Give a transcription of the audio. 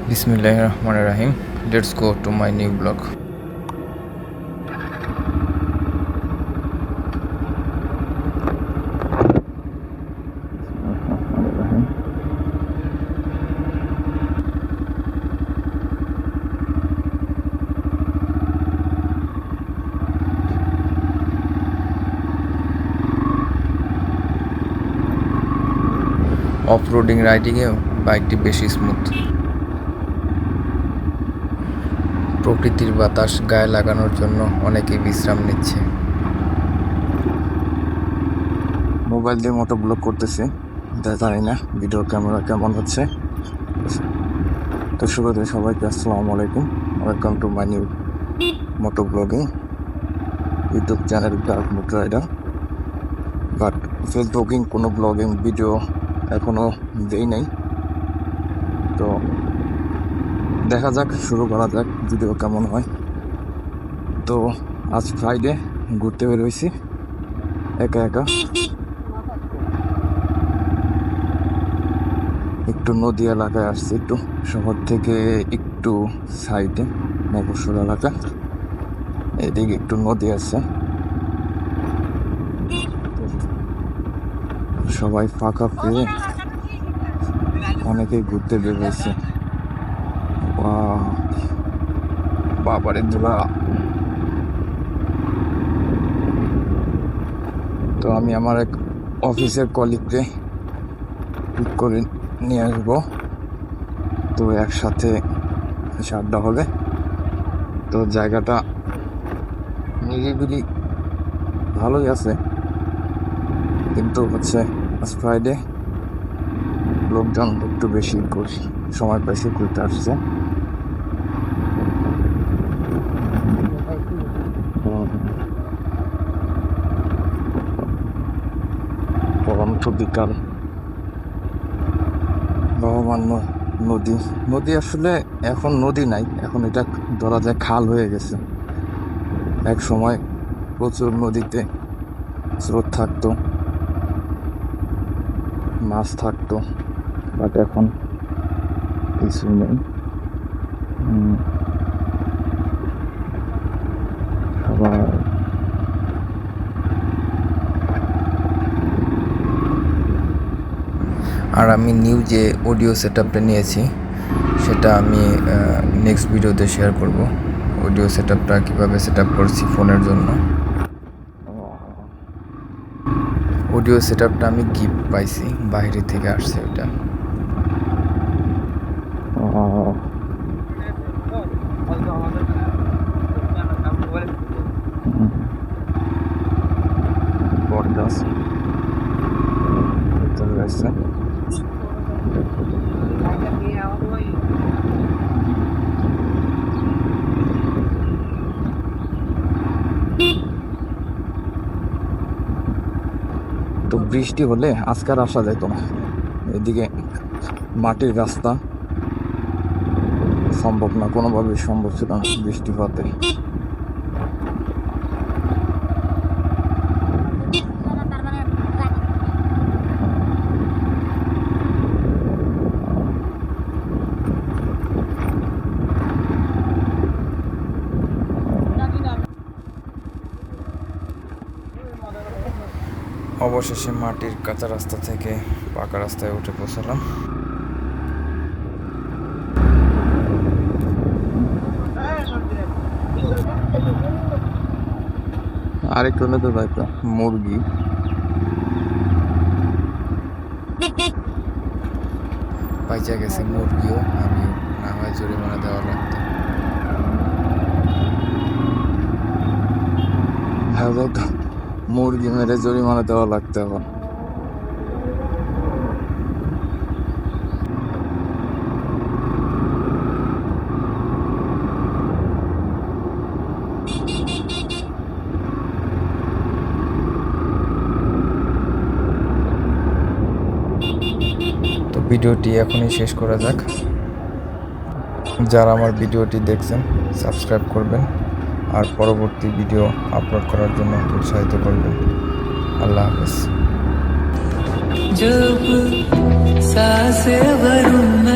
Bismillahirrahmanirrahim. Let's go to my new blog. Off roading রাইডিংয়েও বাইকটি বেশি স্মুথ। প্রকৃতির বাতাস গায়ে লাগানোর জন্য অনেকেই বিশ্রাম নিচ্ছে। মোবাইল দিয়ে মোটো ব্লগ করতেছি, জানি না ভিডিও ক্যামেরা কেমন হচ্ছে। তো শুরুতে সবাইকে আসসালামু আলাইকুম, welcome to my new moto ব্লগিং YouTube channel Dark Moto Rider. But ফেসবুকিং কোনো ব্লগিং ভিডিও এখনো দেই নাই, তো দেখা যাক, শুরু করা যাক ভিডিও কেমন হয়। তো আজ ফ্রাইডে, ঘুরতে বেরোইছি একা একা। একটু নদী এলাকায় আসছি, একটু শহর থেকে একটু সাইডে মফস্বল এলাকা, এদিকে একটু নদী আছে, সবাই ফাঁকা পেয়ে অনেকেই ঘুরতে বের হয়েছে। বাবারে ধুলা। তো আমি আমার এক অফিসের কলিগকে পিক করে নিয়ে আসবো, তো একসাথে আড্ডা হবে। তো জায়গাটা নিরিবিলি ভালোই আছে, কিন্তু হচ্ছে আজ ফ্রাইডে লোকজন একটু বেশি সময় পাইছে, ঘুরতে আসছে। পরন্ত বিকাল, বহমান নদী আসলে এখন নদী নাই, এখন এটা ধরা যায় খাল হয়ে গেছে। এক সময় প্রচুর নদীতে স্রোত থাকতো, মাছ থাকতো, বাট এখন কিছু নেই। আবার আর আমি নিউ যে অডিও সেটআপটা নিয়েছি, সেটা আমি নেক্সট ভিডিওতে শেয়ার করব। অডিও সেটআপটা কীভাবে সেটআপ করছি ফোনের জন্য। অডিও সেটআপটা আমি গিফট পাইছি, বাইরে থেকে আসছে ওটা। বরগাছ রয়েছে। তো বৃষ্টি হলে আজকাল আসা যেত না, এদিকে মাটির রাস্তা, সম্ভব না, কোনোভাবেই সম্ভব ছিল না বৃষ্টি হতে। অবশেষে মাটির কাঁচা রাস্তা থেকে পাকা রাস্তায় উঠে পৌঁছালাম। আরেকটু তো একটা মুরগি পাইচা গেছে, মুরগিও আমি না হয় জরিমানা দেওয়া লাগতো। মুরগি মেরে জরিমানা দেওয়া লাগতে হবে। তো ভিডিওটি এখনই শেষ করা যাক। যারা আমার ভিডিওটি দেখছেন সাবস্ক্রাইব করবেন, আর পরবর্তী ভিডিও আপলোড করার জন্য উৎসাহিত করবেন। আল্লাহ হাফেজ। जब सांसें भरूं